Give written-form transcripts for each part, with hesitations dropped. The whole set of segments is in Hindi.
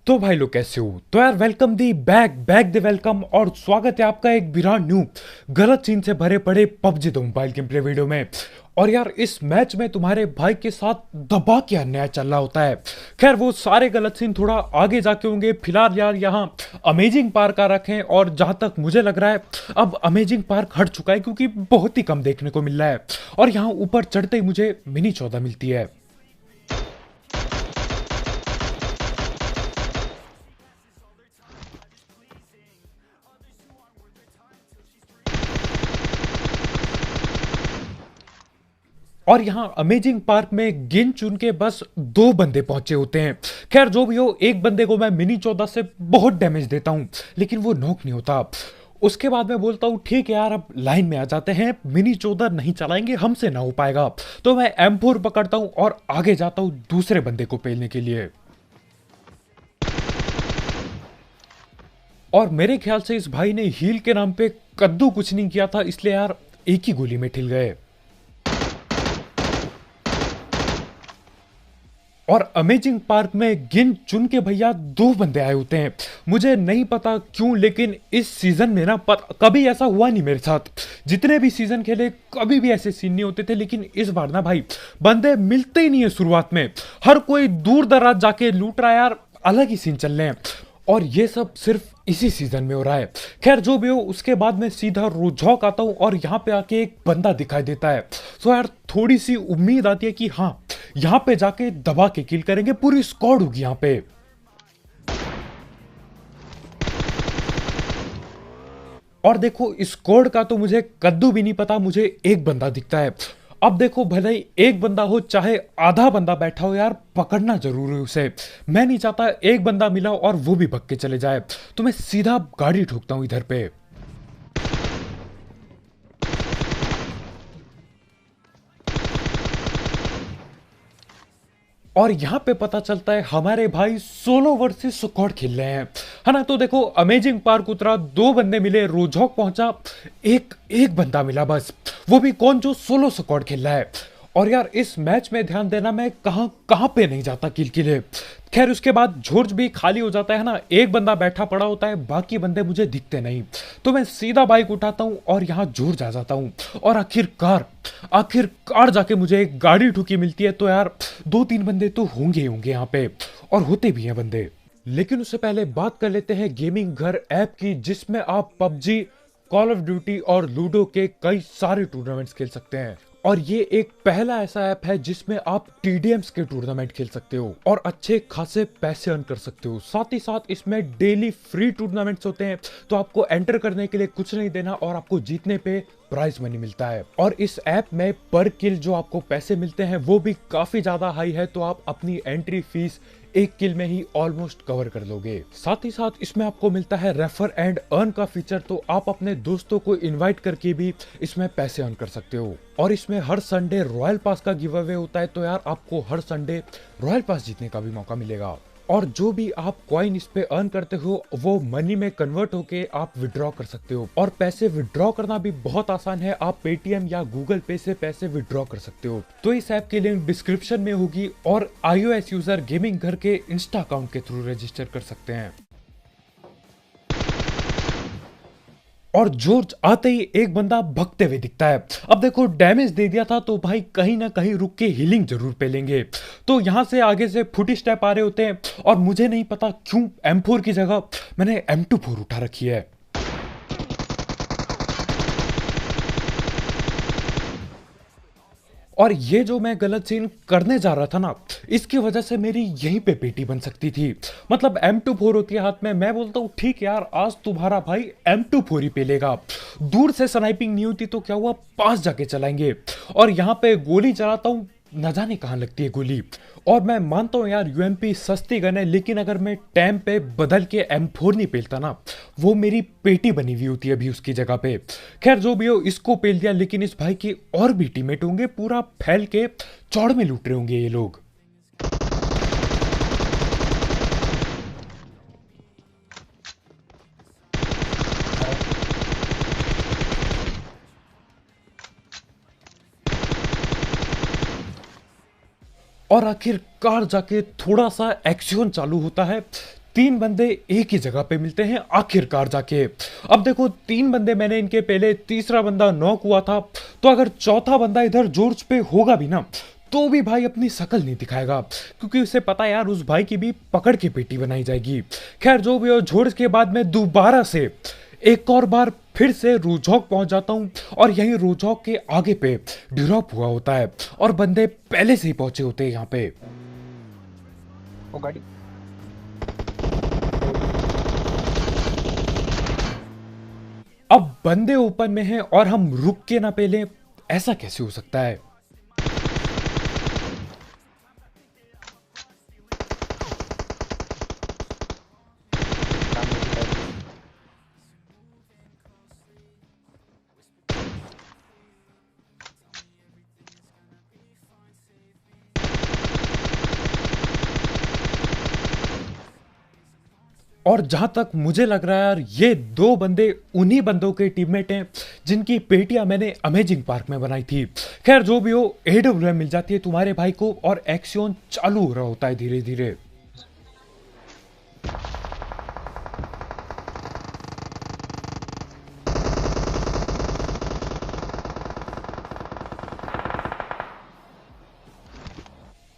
तो भाई लोग कैसे हो। तो यार welcome the back back the welcome और स्वागत है आपका एक ब्रांड न्यू गलत सीन से भरे पड़े PUBG the mobile game play video में। और यार इस मैच में तुम्हारे भाई के साथ दबा के अन्याय चल रहा होता है। खैर वो सारे गलत सीन थोड़ा आगे जाके होंगे। फिलहाल यार यहाँ अमेजिंग पार्क आ रखे हैं और जहां तक मुझे लग रहा है अब अमेजिंग पार्क हट चुका है क्योंकि बहुत ही कम देखने को मिल रहा है। और यहाँ ऊपर चढ़ते ही मुझे मिनी 14 मिलती है। और यहाँ अमेजिंग पार्क में गिन चुन के बस 2 बंदे पहुंचे होते हैं। खैर जो भी हो, एक बंदे को मैं मिनी 14 से बहुत डैमेज देता हूं लेकिन वो नॉक नहीं होता। उसके बाद मैं बोलता हूं ठीक है यार अब लाइन में आ जाते हैं, मिनी 14 नहीं चलाएंगे, हमसे ना हो पाएगा। तो मैं M4 पकड़ता हूं और आगे जाता हूं दूसरे बंदे को पेलने के लिए। और मेरे ख्याल से इस भाई ने हील के नाम पे कद्दू कुछ नहीं किया था, इसलिए यार एक ही गोली में ठिल गए। और अमेजिंग पार्क में गिन चुन के भैया 2 बंदे आए होते हैं। मुझे नहीं पता क्यों लेकिन इस सीजन में ना कभी ऐसा हुआ नहीं मेरे साथ। जितने भी सीजन खेले कभी भी ऐसे सीन नहीं होते थे, लेकिन इस बार ना भाई बंदे मिलते ही नहीं है शुरुआत में। हर कोई दूर दराज जाके लूट रहा है यार, अलग ही सीन चल रहे हैं। और ये सब सिर्फ इसी सीजन में हो रहा है। खैर जो भी हो, उसके बाद मैं सीधा रोजौक आता हूं और यहाँ पे आके एक बंदा दिखाई देता है। सो यार थोड़ी सी उम्मीद आती है कि हाँ यहाँ पे जाके दबा के किल करेंगे, पूरी स्क्वाड होगी यहाँ पे। और देखो स्क्वाड का तो मुझे कद्दू भी नहीं पता, मुझे एक बंदा दिखता है। अब देखो भले ही एक बंदा हो चाहे आधा बंदा बैठा हो, यार पकड़ना जरूर है उसे। मैं नहीं चाहता एक बंदा मिला और वो भी भग के चले जाए, तो मैं सीधा गाड़ी ठोकता हूं इधर पे। और यहां पे पता चलता है हमारे भाई सोलो वर्सेस स्क्वाड खेल रहे हैं, है ना। तो देखो अमेजिंग पार्क उतरा, 2 बंदे मिले, रोजहॉक पहुंचा, एक एक बंदा मिला बस, वो भी कौन, जो सोलो स्क्वाड खेल रहा है। और यार इस मैच में ध्यान देना, मैं कहां कहां पे नहीं जाता किल के लिए। खैर उसके बाद झोर्ज भी खाली हो जाता है ना, एक बंदा बैठा पड़ा होता है, बाकी बंदे मुझे दिखते नहीं। तो मैं सीधा बाइक उठाता हूं और यहां झोर्ज आ जाता हूं। और आखिरकार जाके मुझे एक गाड़ी ठुकी मिलती है। तो यार 2-3 बंदे तो होंगे ही होंगे यहाँ पे, और होते भी हैं बंदे। लेकिन उससे पहले बात कर लेते हैं गेमिंग घर ऐप की, जिसमें आप पबजी, कॉल ऑफ ड्यूटी और लूडो के कई सारे टूर्नामेंट्स खेल सकते हैं। और ये एक पहला ऐसा ऐप है जिसमें आप टीडीएम्स के टूर्नामेंट खेल सकते हो और अच्छे खासे पैसे अर्न कर सकते हो। साथ ही साथ इसमें डेली फ्री टूर्नामेंट्स होते हैं, तो आपको एंटर करने के लिए कुछ नहीं देना और आपको जीतने पे प्राइज मनी मिलता है। और इस ऐप में पर किल जो आपको पैसे मिलते हैं वो भी काफी ज्यादा हाई है, तो आप अपनी एंट्री फीस एक किल में ही ऑलमोस्ट कवर कर लोगे। साथ ही साथ इसमें आपको मिलता है रेफर एंड अर्न का फीचर, तो आप अपने दोस्तों को इनवाइट करके भी इसमें पैसे अर्न कर सकते हो। और इसमें हर संडे रॉयल पास का गिव अवे होता है, तो यार आपको हर संडे रॉयल पास जीतने का भी मौका मिलेगा। और जो भी आप कॉइन इस पे अर्न करते हो वो मनी में कन्वर्ट होके आप विड्रॉ कर सकते हो। और पैसे विड्रॉ करना भी बहुत आसान है, आप पेटीएम या गूगल पे से पैसे विड्रॉ कर सकते हो। तो इस ऐप की लिंक डिस्क्रिप्शन में होगी और iOS यूजर गेमिंग घर के इंस्टा अकाउंट के थ्रू रजिस्टर कर सकते हैं। और जॉर्ज आते ही एक बंदा भगते हुए दिखता है। अब देखो डैमेज दे दिया था तो भाई कहीं ना कहीं रुक के हीलिंग जरूर पे लेंगे। तो यहां से आगे से फुट स्टेप आ रहे होते हैं और मुझे नहीं पता क्यों M4 की जगह मैंने M24 उठा रखी है। और ये जो मैं गलत सीन करने जा रहा था ना, इसकी वजह से मेरी यहीं पे पेटी बन सकती थी। मतलब M24 होती है हाथ में, मैं बोलता हूँ ठीक यार आज तुम्हारा भाई M24 ही पेलेगा। दूर से स्नाइपिंग नहीं होती तो क्या हुआ, पास जाके चलाएंगे। और यहाँ पे गोली चलाता हूँ, न जाने कहाँ लगती है गोली। और मैं मानता हूँ यार यूएमपी सस्ती गन है, लेकिन अगर मैं टैम पे बदल के M4 नहीं पेलता ना, वो मेरी पेटी बनी हुई होती है अभी उसकी जगह पे। खैर जो भी हो, इसको पेल दिया, लेकिन इस भाई की और भी टीममेट होंगे, पूरा फैल के चौड़ में लूट रहे होंगे ये लोग। और आखिरकार जाके थोड़ा सा एक्शन चालू होता है, तीन बंदे एक ही जगह पे मिलते हैं आखिरकार जाके। अब देखो तीन बंदे मैंने इनके पहले, तीसरा बंदा नॉक हुआ था, तो अगर चौथा बंदा इधर जॉर्ज पे होगा भी ना तो भी भाई अपनी शकल नहीं दिखाएगा, क्योंकि उसे पता है यार उस भाई की भी पकड़ के पेटी बनाई जाएगी। खैर जो भी हो, जॉर्ज के बाद मैं दोबारा से एक और बार फिर से रोजॉक पहुंच जाता हूं, और यहीं रोजॉक के आगे पे ड्रॉप हुआ होता है और बंदे पहले से ही पहुंचे होते हैं यहाँ पे। वो गाड़ी अब बंदे ओपन में हैं और हम रुक के ना पहले, ऐसा कैसे हो सकता है? सामने की साइड। और जहां तक मुझे लग रहा है यार, ये दो बंदे उन्हीं बंदों के टीममेट हैं जिनकी पेटियां मैंने अमेजिंग पार्क में बनाई थी। खैर जो भी हो, एडब्ल्यूएम मिल जाती है तुम्हारे भाई को और एक्शन चालू हो रहा होता है धीरे धीरे।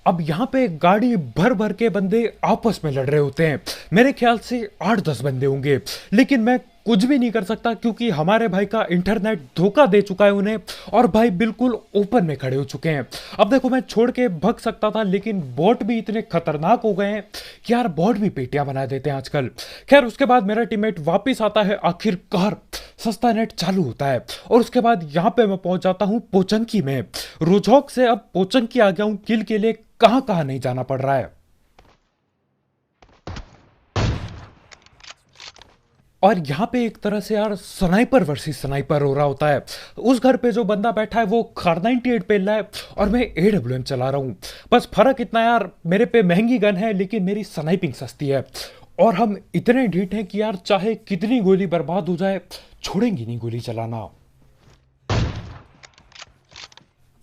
अब यहां पे गाड़ी भर भर के बंदे आपस में लड़ रहे होते हैं। मेरे ख्याल से 8-10 बंदे होंगे, लेकिन मैं कुछ भी नहीं कर सकता क्योंकि हमारे भाई का इंटरनेट धोखा दे चुका है उन्हें, और भाई बिल्कुल ओपन में खड़े हो चुके हैं। अब देखो मैं छोड़ के भग सकता था, लेकिन बॉट भी इतने खतरनाक हो गए हैं कि यार बॉट भी पेटियां बना देते हैं आजकल। खैर उसके बाद मेरा टीममेट वापिस आता है, आखिरकार सस्ता नेट चालू होता है, और उसके बाद यहां पे मैं पहुंच जाता हूं पोचंकी में। रोजॉक से अब पोचंकी आ गया हूं किल के लिए, कहां कहां नहीं जाना पड़ रहा है। और यहां पे एक तरह से यार स्नाइपर वर्सेस स्नाइपर हो रहा होता है। उस घर पे जो बंदा बैठा है वो कार 98 पे रहा है और मैं एडब्ल्यूएम चला रहा हूं। बस फर्क इतना यार, मेरे पे महंगी गन है लेकिन मेरी स्नाइपिंग सस्ती है, और हम इतने ढीठ हैं कि यार चाहे कितनी गोली बर्बाद हो जाए छोड़ेंगी नहीं गोली चलाना।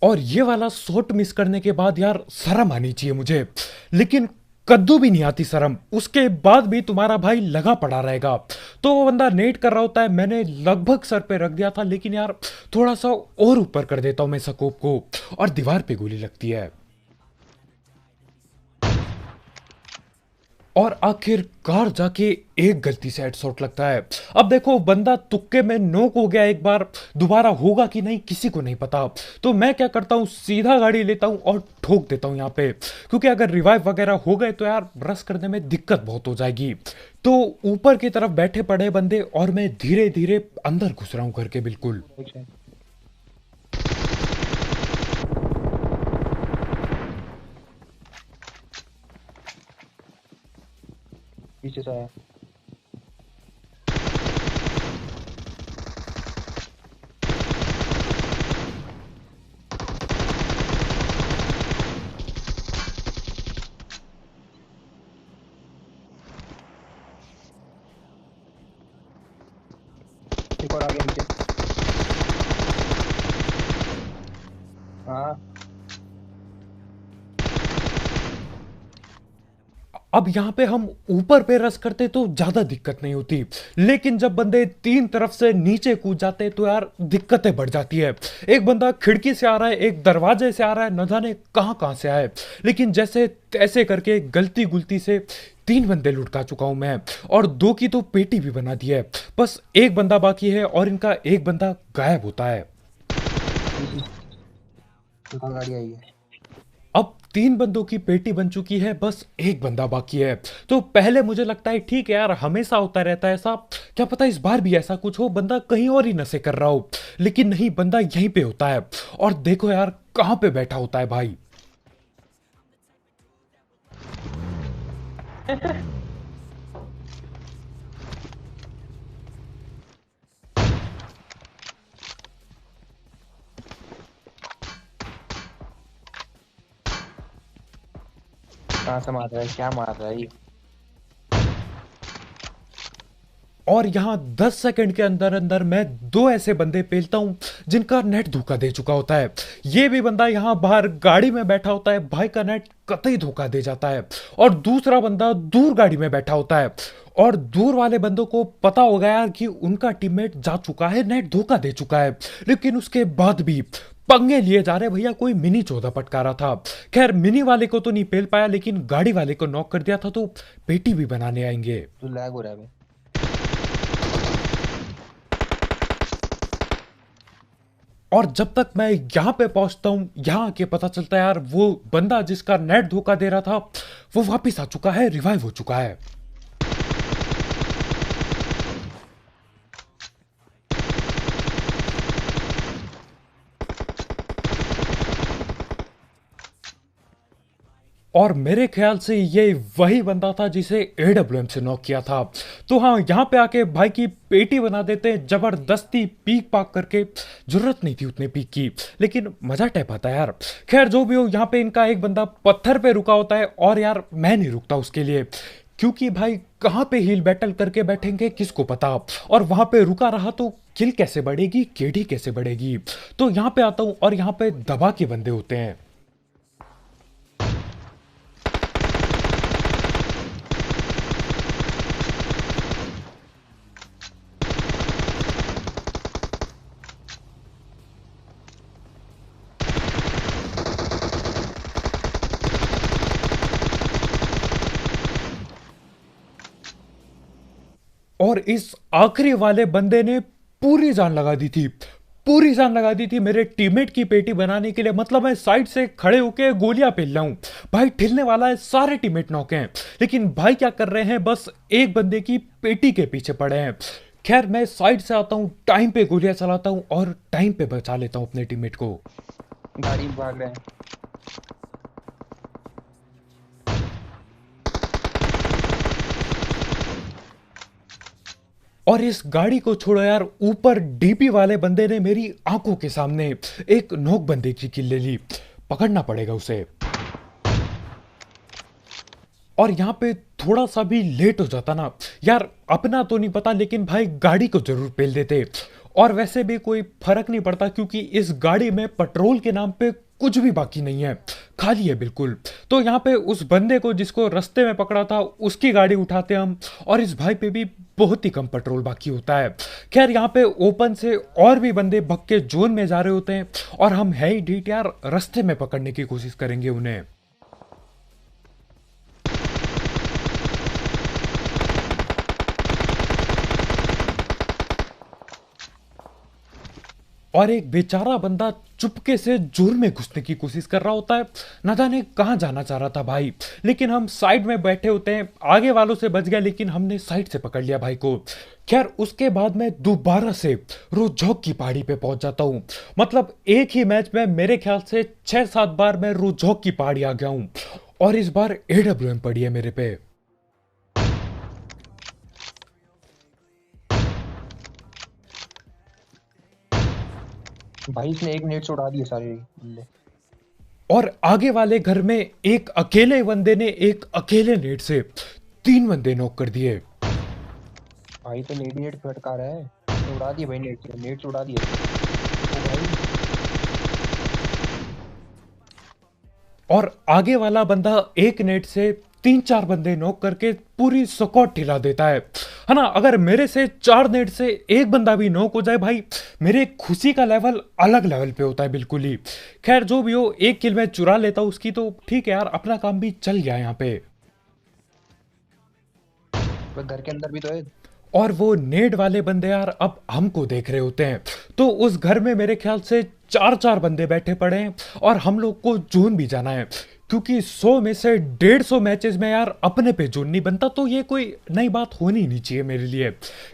और ये वाला शॉट मिस करने के बाद यार शर्म आनी चाहिए मुझे, लेकिन कद्दू भी नहीं आती शर्म, उसके बाद भी तुम्हारा भाई लगा पड़ा रहेगा। तो वो बंदा नेट कर रहा होता है, मैंने लगभग सर पे रख दिया था, लेकिन यार थोड़ा सा और ऊपर कर देता हूं मैं स्कोप को, और दीवार पे गोली लगती है। और आखिरकार जाके एक गलती से हेडशॉट लगता है। अब देखो बंदा तुक्के में नोक हो गया एक बार, दोबारा होगा कि नहीं किसी को नहीं पता। तो मैं क्या करता हूँ, सीधा गाड़ी लेता हूँ और ठोक देता हूँ यहाँ पे, क्योंकि अगर रिवाइव वगैरह हो गए तो यार रश करने में दिक्कत बहुत हो जाएगी। तो ऊपर की तरफ बैठे पड़े बंदे और मैं धीरे धीरे अंदर घुस रहा हूँ घर के बिल्कुल। पीछे पीछे से आया। एक और आगे नीचे। हाँ अब यहाँ पे हम ऊपर पे रस करते तो ज्यादा दिक्कत नहीं होती, लेकिन जब बंदे तीन तरफ से नीचे कूद जाते तो यार दिक्कतें बढ़ जाती है। एक बंदा खिड़की से आ रहा है, एक दरवाजे से आ रहा है, न जाने कहाँ कहाँ से आए, लेकिन जैसे तैसे करके गलती गुलती से तीन बंदे लुटका चुका हूं मैं, और दो की तो पेटी भी बना दी है। बस एक बंदा बाकी है और इनका एक बंदा गायब होता है। एक और गाड़ी आई है। अब तीन बंदों की पेटी बन चुकी है, बस एक बंदा बाकी है। तो पहले मुझे लगता है ठीक है यार, हमेशा होता रहता है ऐसा, क्या पता इस बार भी ऐसा कुछ हो, बंदा कहीं और ही नशे कर रहा हो, लेकिन नहीं, बंदा यहीं पे होता है। और देखो यार कहां पे बैठा होता है भाई। कहाँ से मार रहा है, क्या मार रहा है ये? और यहाँ 10 सेकंड के अंदर अंदर मैं दो ऐसे बंदे पेलता हूँ जिनका नेट धोखा दे चुका होता है। ये भी बंदा यहाँ बाहर गाड़ी में बैठा होता है, भाई का नेट कतई धोखा दे जाता है। और दूसरा बंदा दूर गाड़ी में बैठा होता है और दूर वाले बंदों को पता होगा यार कि उनका टीममेट जा चुका है, नेट धोखा दे चुका है, लेकिन उसके बाद भी पंगे लिए जा रहे। भैया कोई मिनी 14 पटका रहा था। खैर मिनी वाले को तो नहीं पेल पाया, लेकिन गाड़ी वाले को नॉक कर दिया था, तो पेटी भी बनाने आएंगे। तो लैग हो रहा है भाई। और जब तक मैं यहाँ पे पहुंचता हूँ, यहाँ आके पता चलता है यार वो बंदा जिसका नेट धोखा दे रहा था वो वापिस आ चुका है, रिवाइव हो चुका है। और मेरे ख्याल से ये वही बंदा था जिसे एडब्ल्यूएम से नॉक किया था। तो हाँ, यहाँ पे आके भाई की पेटी बना देते हैं जबरदस्ती पीक पाक करके। जरूरत नहीं थी उतने पीक की, लेकिन मजा टाइप आता है यार। खैर जो भी हो, यहाँ पे इनका एक बंदा पत्थर पे रुका होता है और यार मैं नहीं रुकता उसके लिए, क्योंकि भाई कहाँ पे हील बैटल करके बैठेंगे किसको पता। और वहां पे रुका रहा तो किल कैसे बढ़ेगी, केडी कैसे बढ़ेगी। तो यहाँ पे आता हूँ और यहाँ पे दबा के बंदे होते हैं। और इस आखिरी वाले बंदे ने पूरी जान लगा दी थी, पूरी जान लगा दी थी मेरे टीममेट की पेटी बनाने के लिए। मतलब मैं साइड से खड़े होके गोलियां पेल रहा हूं, भाई ठिलने वाला है, सारे टीममेट नॉक हैं, लेकिन भाई क्या कर रहे हैं, बस एक बंदे की पेटी के पीछे पड़े हैं। खैर मैं साइड से आता हूं, टाइम पे गोलियां चलाता हूं और टाइम पे बचा लेता हूं अपने टीममेट को। गाड़ी में भाग रहे हैं। और इस गाड़ी को छोड़ो यार, ऊपर डीपी वाले बंदे ने मेरी आंखों के सामने एक नॉक बंदे की किल ले ली। पकड़ना पड़ेगा उसे। और यहां पे थोड़ा सा भी लेट हो जाता ना यार, अपना तो नहीं पता, लेकिन भाई गाड़ी को जरूर पेल देते। और वैसे भी कोई फर्क नहीं पड़ता, क्योंकि इस गाड़ी में पेट्रोल के नाम पे कुछ भी बाकी नहीं है, खाली है बिल्कुल। तो यहाँ पे उस बंदे को जिसको रास्ते में पकड़ा था उसकी गाड़ी उठाते हम, और इस भाई पे भी बहुत ही कम पेट्रोल बाकी होता है। खैर यहाँ पे ओपन से और भी बंदे भग के जोन में जा रहे होते हैं, और हम है ही ढीठ यार, रास्ते में पकड़ने की कोशिश करेंगे उन्हें। और एक बेचारा बंदा चुपके से जोर में घुसने की कोशिश कर रहा होता है, ना जाने कहां जाना चाह रहा था भाई। लेकिन हम साइड में बैठे होते हैं, आगे वालों से बच गया, लेकिन हमने साइड से पकड़ लिया भाई को। खैर उसके बाद मैं दोबारा से रोजौक की पहाड़ी पे पहुंच जाता हूं। मतलब एक ही मैच में मेरे ख्याल से 6-7 बार मैं रोजौक की पहाड़ी आ गया हूं, और इस बार एडब्ल्यूएम पड़ी है मेरे पे। भाई इसने एक मिनट से उड़ा दिए सारे बल्ले। और आगे वाले घर में एक अकेले बंदे ने एक अकेले नेट से 3 बंदे नॉक कर दिए। भाई तो नेट फटका रहा है, तो उड़ा दिए भाई, नेट से उड़ा दिए। ओ भाई और आगे वाला बंदा एक नेट से 3-4 बंदे नॉक करके पूरी स्क्वाड ठिला देता है ना। अगर मेरे से 4 नेट से एक बंदा भी नॉक हो जाए भाई, मेरे खुशी का लेवल अलग लेवल पे होता है बिल्कुल ही। खैर जो भी हो, एक किल मैं चुरा लेता हूं उसकी, तो ठीक है यार, अपना काम भी चल गया यहाँ पे। घर के अंदर भी तो है। और वो नेड वाले बंदे यार अब हमको देख रहे होते हैं, तो उस घर में मेरे ख्याल से 4-4 बंदे बैठे पड़े हैं, और हम लोग को जोन भी जाना है, क्योंकि 100 में से 150 मैचेस में यार अपने पे जोन नहीं बनता, तो ये कोई नई बात होनी नहीं चाहिए मेरे लिए।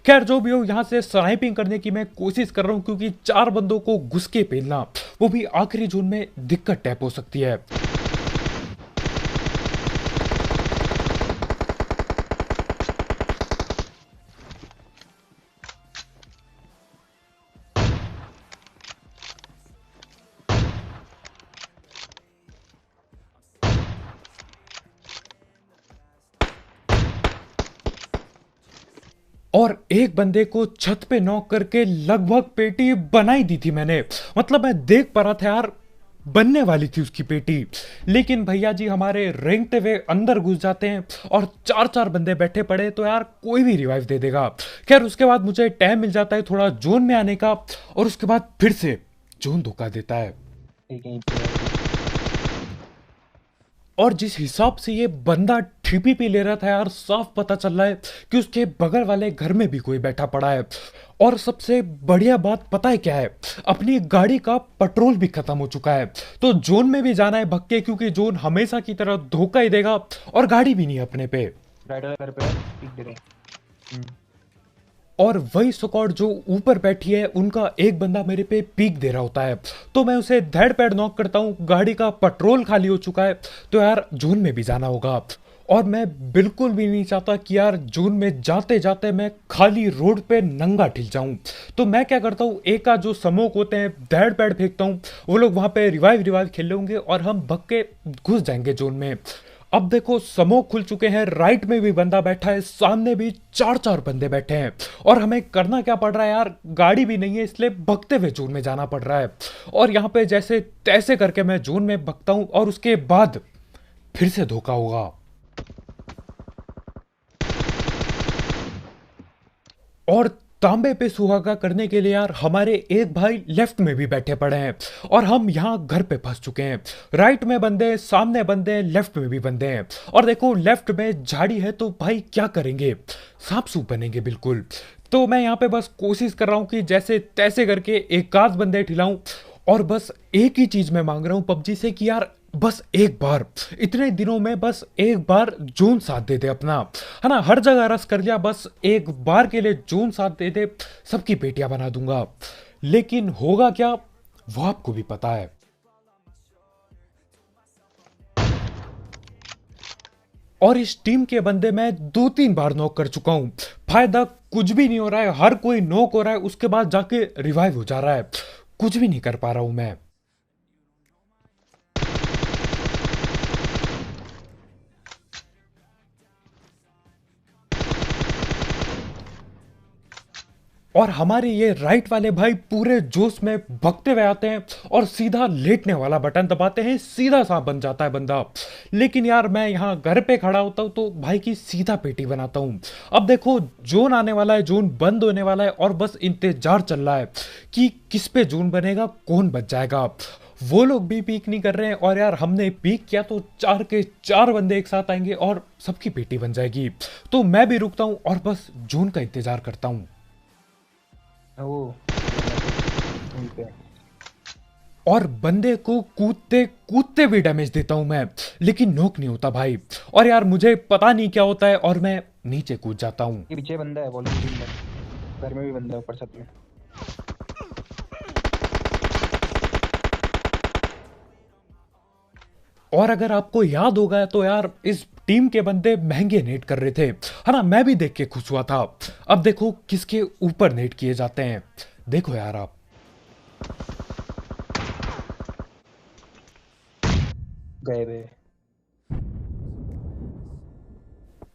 खैर जो भी हो, यहाँ से स्नाइपिंग करने की मैं कोशिश कर रहा हूँ, क्योंकि 4 बंदों को घुस के पेलना, वो भी आखिरी जोन में, दिक्कत टैप हो सकती है। और एक बंदे को छत पे नॉक करके लगभग पेटी बनाई दी थी मैंने। मतलब मैं देख पा रहा था यार, बनने वाली थी उसकी पेटी। लेकिन भैया जी हमारे रेंगते हुए अंदर घुस जाते हैं और चार चार बंदे बैठे पड़े, तो यार कोई भी रिवाइव दे देगा। खैर उसके बाद मुझे टाइम मिल जाता है थोड़ा जोन में आने का, और उसके बाद फिर से जोन धोखा देता है। ठीक है, यहीं पे है। और जिस हिसाब से ये बंदा TPP ले रहा था यार, साफ पता चल रहा है कि उसके बगल वाले घर में भी कोई बैठा पड़ा है। और सबसे बढ़िया बात पता है क्या है, अपनी गाड़ी का पेट्रोल भी खत्म हो चुका है। तो जोन में भी जाना है भक्के, क्योंकि जोन हमेशा की तरह धोखा ही देगा, और गाड़ी भी नहीं है अपने पे। राइट वाले घर पे है, पीक दे रहे हैं। और वही स्क्वाड जो ऊपर बैठी है, उनका एक बंदा मेरे पे पीक दे रहा होता है। तो मैं उसे धड़ पैड नॉक करता हूँ, गाड़ी का पेट्रोल खाली हो चुका है, तो यार जोन में भी जाना होगा। और मैं बिल्कुल भी नहीं चाहता कि यार जोन में जाते जाते मैं खाली रोड पे नंगा ठिल जाऊं। तो मैं क्या करता हूँ, एक का जो समोक होते हैं धड़ पैड फेंकता हूँ, वो लोग वहां पे रिवाइव खेल लेंगे और हम भक्के घुस जाएंगे जोन में। अब देखो समोक खुल चुके हैं, राइट में भी बंदा बैठा है, सामने भी चार चार बंदे बैठे हैं। और हमें करना क्या पड़ रहा है यार, गाड़ी भी नहीं है, इसलिए भगते हुए जोन में जाना पड़ रहा है। और यहाँ पे जैसे तैसे करके मैं जोन में भगता हूँ, और उसके बाद फिर से धोखा होगा। और तांबे पे सुहागा करने के लिए यार हमारे एक भाई लेफ्ट में भी बैठे पड़े हैं, और हम यहाँ घर पे फंस चुके हैं। राइट में बंदे, सामने बंदे, लेफ्ट में भी बंदे हैं। और देखो लेफ्ट में झाड़ी है, तो भाई क्या करेंगे, सांप सूप बनेंगे बिल्कुल। तो मैं यहाँ पे बस कोशिश कर रहा हूँ कि जैसे तैसे करके एक आध बंदे ठिलाऊं। और बस एक ही चीज मैं मांग रहा हूँ पबजी से कि यार बस एक बार, इतने दिनों में बस एक बार जोन साथ दे दे अपना, है ना। हर जगह रस कर लिया, बस एक बार के लिए जोन साथ दे दे, सबकी पेटियां बना दूंगा। लेकिन होगा क्या, वो आपको भी पता है। और इस टीम के बंदे मैं 2-3 बार नॉक कर चुका हूं, फायदा कुछ भी नहीं हो रहा है। हर कोई नॉक हो रहा है, उसके बाद जाके रिवाइव हो जा रहा है, कुछ भी नहीं कर पा रहा हूं मैं। और हमारे ये राइट वाले भाई पूरे जोश में भगते हुए आते हैं, और सीधा लेटने वाला बटन दबाते हैं, सीधा सा बन जाता है बंदा। लेकिन यार मैं यहाँ घर पे खड़ा होता हूँ, तो भाई की सीधा पेटी बनाता हूँ। अब देखो जोन आने वाला है, जोन बंद होने वाला है, और बस इंतजार चल रहा है कि किस पे जोन बनेगा, कौन बच जाएगा। वो लोग भी पीक नहीं कर रहे हैं, और यार हमने पीक किया तो चार के चार बंदे एक साथ आएंगे और सबकी पेटी बन जाएगी। तो मैं भी रुकता हूँ और बस जोन का इंतजार करता हूँ। वो यहीं पे है। और बंदे को कूदते कूदते भी डैमेज देता हूं मैं, लेकिन नॉक नहीं होता भाई। और यार मुझे पता नहीं क्या होता है, और मैं नीचे कूद जाता हूं। ये पीछे बंदा है, वॉल्यूम में घर में भी बंदा है, ऊपर छत में। और अगर आपको याद होगा तो यार इस टीम के बंदे महंगे नेट कर रहे थे, है ना। मैं भी देख के खुश हुआ था। अब देखो किसके ऊपर नेट किए जाते हैं, देखो यार आप। गए वे।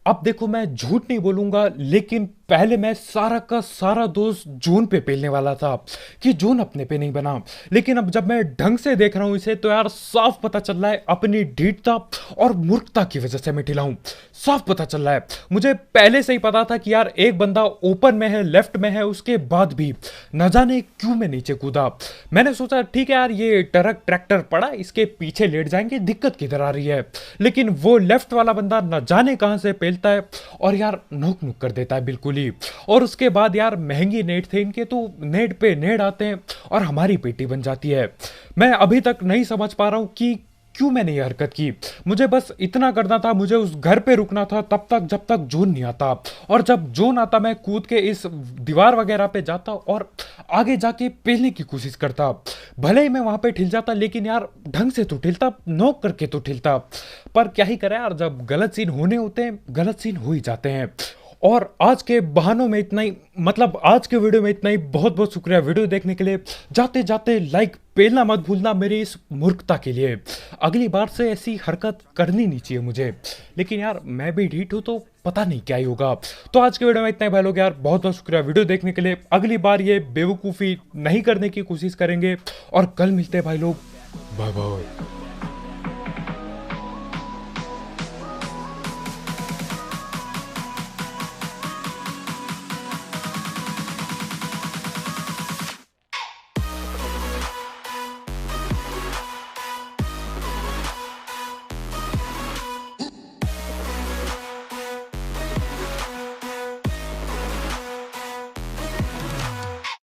अब देखो मैं झूठ नहीं बोलूंगा, लेकिन पहले मैं सारा का सारा दोस्त जोन पे पेलने वाला था कि जोन अपने पे नहीं बना। लेकिन अब जब मैं ढंग से देख रहा हूं इसे, तो यार साफ पता चल रहा है अपनी ढीठता और मूर्खता की वजह से मैं ढिला हूं। साफ पता चल रहा है, मुझे पहले से ही पता था कि यार एक बंदा ओपन में है, लेफ्ट में है, उसके बाद भी न जाने क्यों मैं नीचे कूदा। मैंने सोचा ठीक है यार, ये ट्रक ट्रैक्टर पड़ा, इसके पीछे लेट जाएंगे, दिक्कत किधर आ रही है। लेकिन वो लेफ्ट वाला बंदा न जाने कहां से पेलता है, और यार नोक नुक कर देता है बिल्कुल ही। और उसके बाद यार महंगी नेट थे इनके, तो नेट पे नेट आते हैं और हमारी पेटी बन जाती है। मैं अभी तक नहीं समझ पा रहा हूं कि क्यों मैंने ये हरकत की। मुझे बस इतना करना था, मुझे उस घर पे रुकना था तब तक जब तक जोन नहीं आता। और जब जोन आता मैं कूद के इस दीवार वगैरह पे जाता और आगे जाके पेलने की कोशिश करता। भले ही मैं वहां पे ठिल जाता, लेकिन यार ढंग से तो ठिलता, नॉक करके तो ठिलता। पर क्या ही करें यार, जब गलत सीन होने होते हैं, गलत सीन हो ही जाते हैं। और आज के बहानों में इतना ही, मतलब आज के वीडियो में इतना ही। बहुत बहुत शुक्रिया वीडियो देखने के लिए। जाते जाते लाइक पेलना मत भूलना मेरी इस मूर्खता के लिए। अगली बार से ऐसी हरकत करनी नहीं चाहिए मुझे, लेकिन यार मैं भी ढीठ हूँ तो पता नहीं क्या ही होगा। तो आज के वीडियो में इतना ही भाई लोग, यार बहुत बहुत शुक्रिया वीडियो देखने के लिए। अगली बार ये बेवकूफ़ी नहीं करने की कोशिश करेंगे और कल मिलते हैं भाई लोग। Bye bye.